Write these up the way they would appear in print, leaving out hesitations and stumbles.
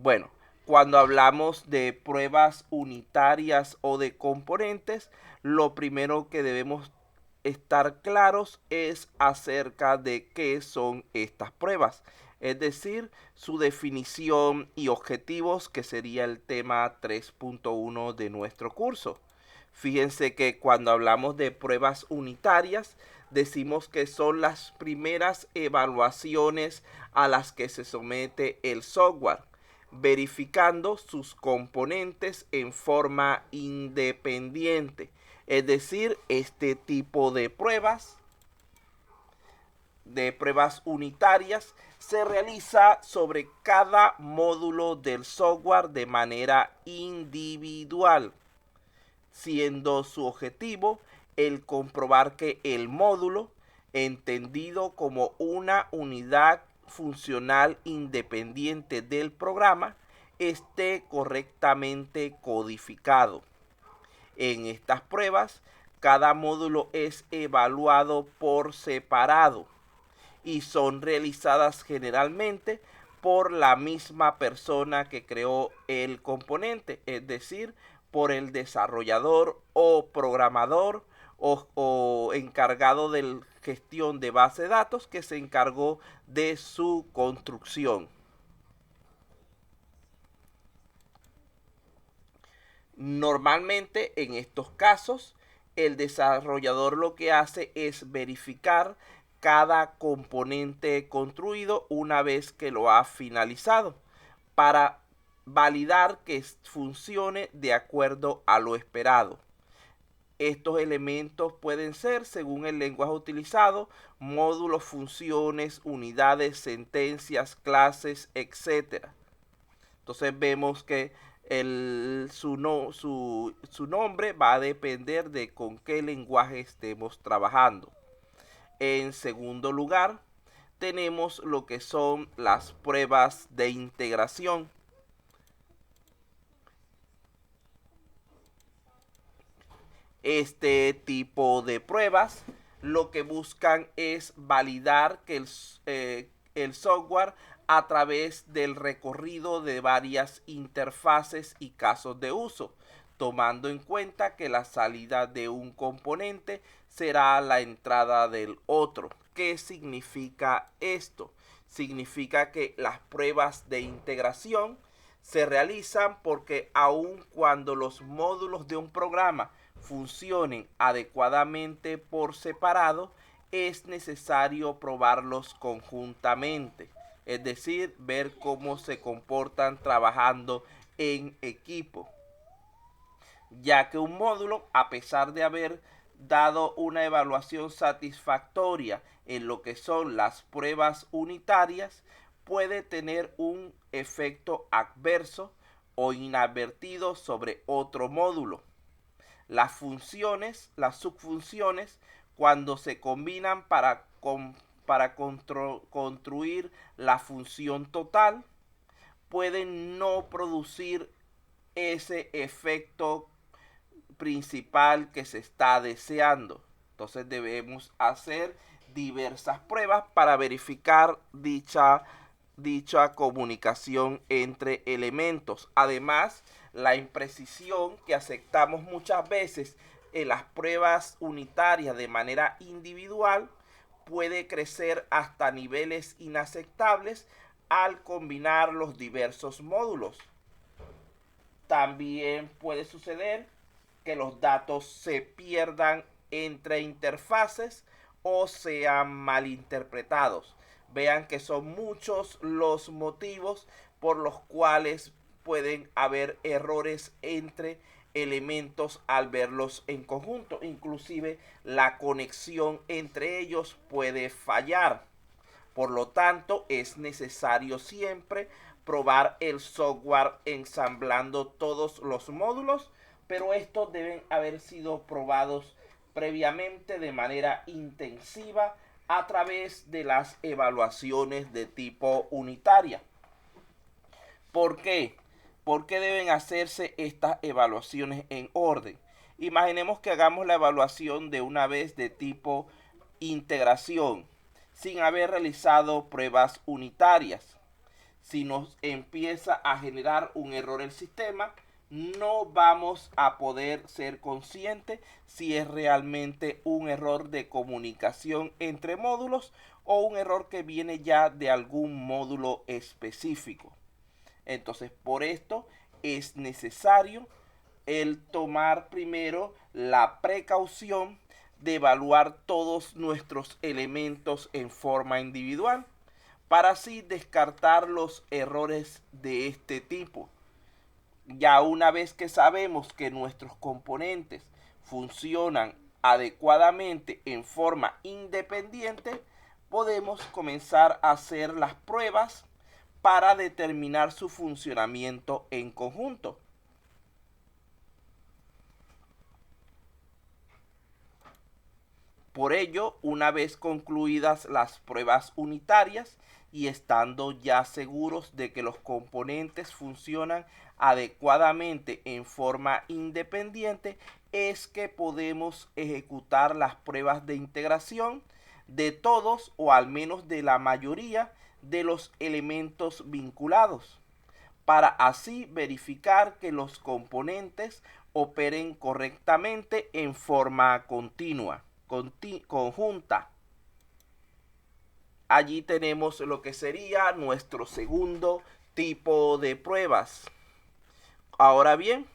Bueno, cuando hablamos de pruebas unitarias o de componentes, lo primero que debemos estar claros es acerca de qué son estas pruebas, es decir, su definición y objetivos, que sería el tema 3.1 de nuestro curso. Fíjense que cuando hablamos de pruebas unitarias, decimos que son las primeras evaluaciones a las que se somete el software, verificando sus componentes en forma independiente. Es decir, este tipo de pruebas unitarias se realiza sobre cada módulo del software de manera individual, siendo su objetivo el comprobar que el módulo, entendido como una unidad funcional independiente del programa, esté correctamente codificado. En estas pruebas, cada módulo es evaluado por separado y son realizadas generalmente por la misma persona que creó el componente, es decir, por el desarrollador o programador o encargado de gestión de base de datos que se encargó de su construcción. Normalmente en estos casos el desarrollador lo que hace es verificar cada componente construido una vez que lo ha finalizado para validar que funcione de acuerdo a lo esperado. Estos elementos pueden ser, según el lenguaje utilizado, módulos, funciones, unidades, sentencias, clases, etcétera. Entonces vemos que su nombre va a depender de con qué lenguaje estemos trabajando. En segundo lugar, tenemos lo que son las pruebas de integración. Este tipo de pruebas lo que buscan es validar que el software, a través del recorrido de varias interfaces y casos de uso, tomando en cuenta que la salida de un componente será la entrada del otro. ¿Qué significa esto? Significa que las pruebas de integración se realizan porque aun cuando los módulos de un programa funcionen adecuadamente por separado, es necesario probarlos conjuntamente, es decir, ver cómo se comportan trabajando en equipo, ya que un módulo, a pesar de haber dado una evaluación satisfactoria en lo que son las pruebas unitarias, puede tener un efecto adverso o inadvertido sobre otro módulo. Las subfunciones, cuando se combinan para construir la función total, pueden no producir ese efecto principal que se está deseando. Entonces debemos hacer diversas pruebas para verificar dicha comunicación entre elementos. Además, la imprecisión que aceptamos muchas veces en las pruebas unitarias de manera individual puede crecer hasta niveles inaceptables al combinar los diversos módulos. También puede suceder que los datos se pierdan entre interfaces o sean malinterpretados. Vean que son muchos los motivos por los cuales pueden haber errores entre elementos al verlos en conjunto. Inclusive la conexión entre ellos puede fallar. Por lo tanto, es necesario siempre probar el software ensamblando todos los módulos, pero estos deben haber sido probados previamente de manera intensiva a través de las evaluaciones de tipo unitaria. ¿Por qué? ¿Por qué deben hacerse estas evaluaciones en orden? Imaginemos que hagamos la evaluación de una vez de tipo integración, sin haber realizado pruebas unitarias. si nos empieza a generar un error el sistema, no vamos a poder ser conscientes si es realmente un error de comunicación entre módulos o un error que viene ya de algún módulo específico. Entonces, por esto es necesario el tomar primero la precaución de evaluar todos nuestros elementos en forma individual para así descartar los errores de este tipo. Ya una vez que sabemos que nuestros componentes funcionan adecuadamente en forma independiente, podemos comenzar a hacer las pruebas para determinar su funcionamiento en conjunto. Por ello, una vez concluidas las pruebas unitarias y estando ya seguros de que los componentes funcionan adecuadamente en forma independiente, es que podemos ejecutar las pruebas de integración de todos o al menos de la mayoría de los elementos vinculados, para así verificar que los componentes operen correctamente en forma continua, conjunta. Allí tenemos lo que sería nuestro segundo tipo de pruebas. Ahora bien,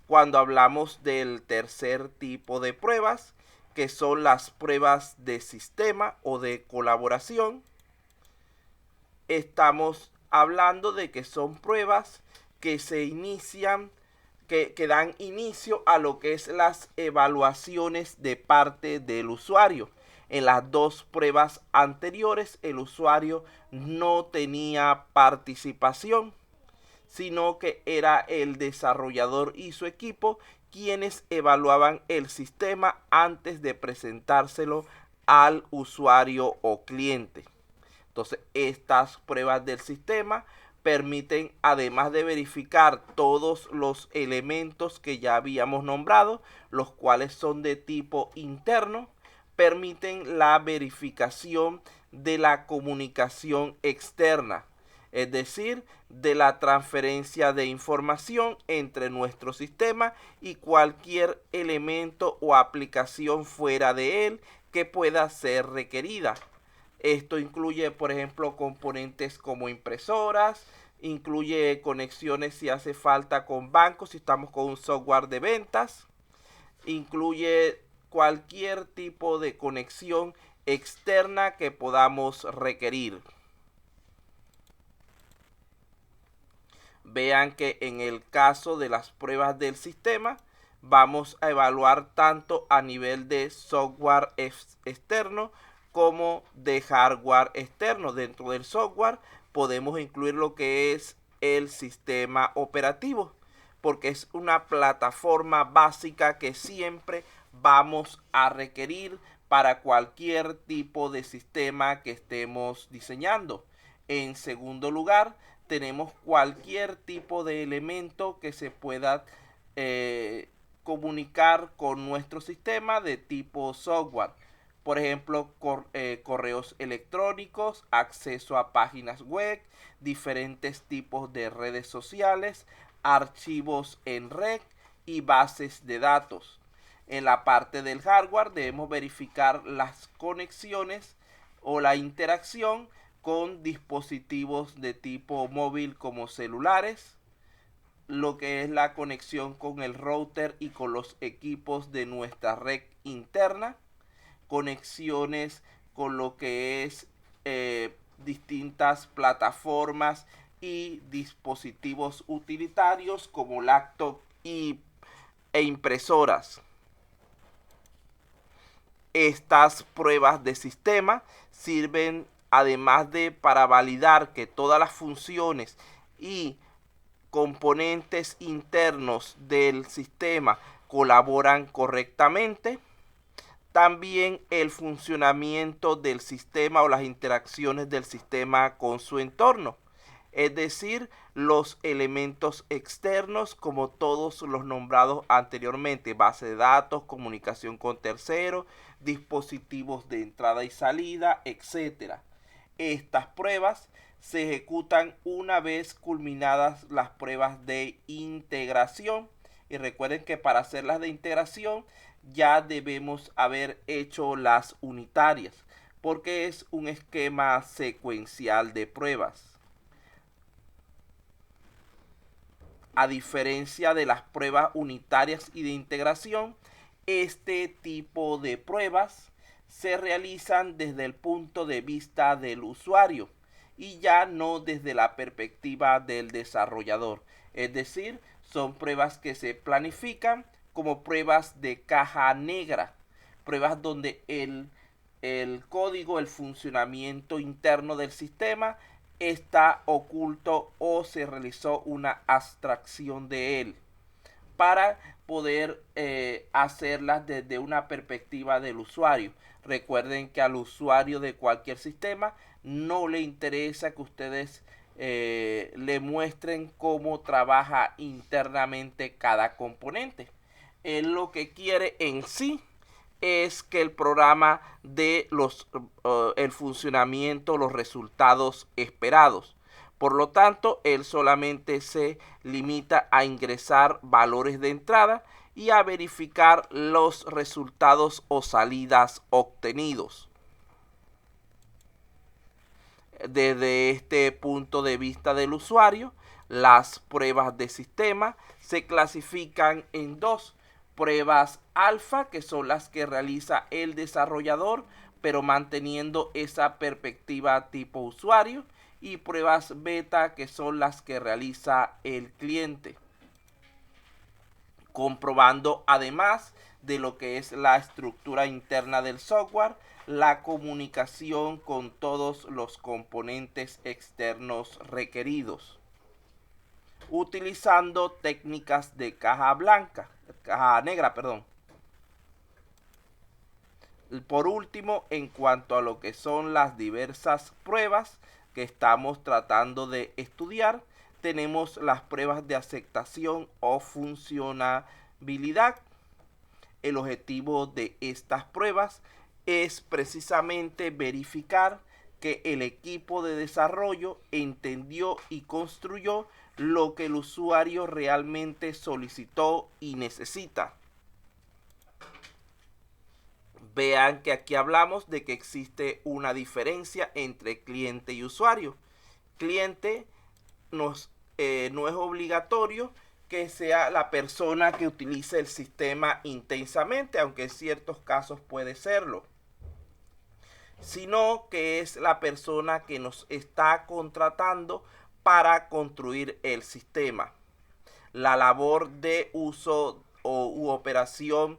cuando hablamos del tercer tipo de pruebas, que son las pruebas de sistema o de colaboración, estamos hablando de que son pruebas que se inician, que dan inicio a lo que es las evaluaciones de parte del usuario. En las dos pruebas anteriores el usuario no tenía participación, sino que era el desarrollador y su equipo quienes evaluaban el sistema antes de presentárselo al usuario o cliente. Entonces, estas pruebas del sistema permiten, además de verificar todos los elementos que ya habíamos nombrado, los cuales son de tipo interno, permiten la verificación de la comunicación externa, es decir, de la transferencia de información entre nuestro sistema y cualquier elemento o aplicación fuera de él que pueda ser requerida. Esto incluye, por ejemplo, componentes como impresoras, incluye conexiones si hace falta con bancos, si estamos con un software de ventas, incluye cualquier tipo de conexión externa que podamos requerir. Vean que en el caso de las pruebas del sistema, vamos a evaluar tanto a nivel de software externo como de hardware externo. Dentro del software podemos incluir lo que es el sistema operativo, porque es una plataforma básica que siempre vamos a requerir para cualquier tipo de sistema que estemos diseñando. En segundo lugar, tenemos cualquier tipo de elemento que se pueda comunicar con nuestro sistema de tipo software. Por ejemplo, correos electrónicos, acceso a páginas web, diferentes tipos de redes sociales, archivos en red y bases de datos. En la parte del hardware debemos verificar las conexiones o la interacción con dispositivos de tipo móvil como celulares, lo que es la conexión con el router y con los equipos de nuestra red interna, conexiones con lo que es distintas plataformas y dispositivos utilitarios como laptop e impresoras. Estas pruebas de sistema sirven además de para validar que todas las funciones y componentes internos del sistema colaboran correctamente, también el funcionamiento del sistema o las interacciones del sistema con su entorno, es decir, los elementos externos como todos los nombrados anteriormente, base de datos, comunicación con terceros, dispositivos de entrada y salida, etc. Estas pruebas se ejecutan una vez culminadas las pruebas de integración. Y recuerden que para hacer las de integración ya debemos haber hecho las unitarias, porque es un esquema secuencial de pruebas. A diferencia de las pruebas unitarias y de integración, este tipo de pruebas se realizan desde el punto de vista del usuario y ya no desde la perspectiva del desarrollador. Es decir, son pruebas que se planifican como pruebas de caja negra, pruebas donde el código, el funcionamiento interno del sistema está oculto o se realizó una abstracción de él para poder hacerlas desde una perspectiva del usuario. Recuerden que al usuario de cualquier sistema no le interesa que ustedes le muestren cómo trabaja internamente cada componente. Él lo que quiere en sí es que el programa dé el funcionamiento, los resultados esperados. Por lo tanto, él solamente se limita a ingresar valores de entrada y a verificar los resultados o salidas obtenidos. Desde este punto de vista del usuario, las pruebas de sistema se clasifican en dos: pruebas alfa, que son las que realiza el desarrollador, pero manteniendo esa perspectiva tipo usuario, y pruebas beta, que son las que realiza el cliente, comprobando además de lo que es la estructura interna del software, la comunicación con todos los componentes externos requeridos, utilizando técnicas de caja negra. Por último, en cuanto a lo que son las diversas pruebas que estamos tratando de estudiar, tenemos las pruebas de aceptación o funcionabilidad. El objetivo de estas pruebas es precisamente verificar que el equipo de desarrollo entendió y construyó lo que el usuario realmente solicitó y necesita. Vean que aquí hablamos de que existe una diferencia entre cliente y usuario. Cliente no es obligatorio que sea la persona que utilice el sistema intensamente, aunque en ciertos casos puede serlo, sino que es la persona que nos está contratando para construir el sistema. La labor de uso u operación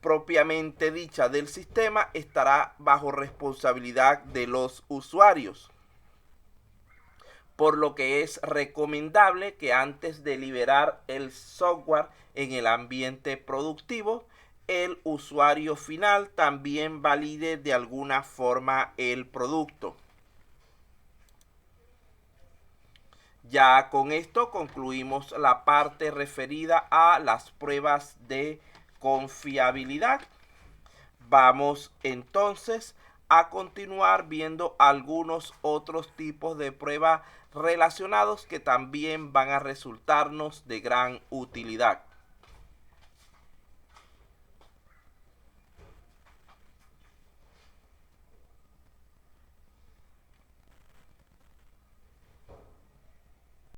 propiamente dicha del sistema estará bajo responsabilidad de los usuarios, por lo que es recomendable que antes de liberar el software en el ambiente productivo, el usuario final también valide de alguna forma el producto. Ya con esto concluimos la parte referida a las pruebas de confiabilidad. Vamos entonces a continuar viendo algunos otros tipos de pruebas relacionados que también van a resultarnos de gran utilidad.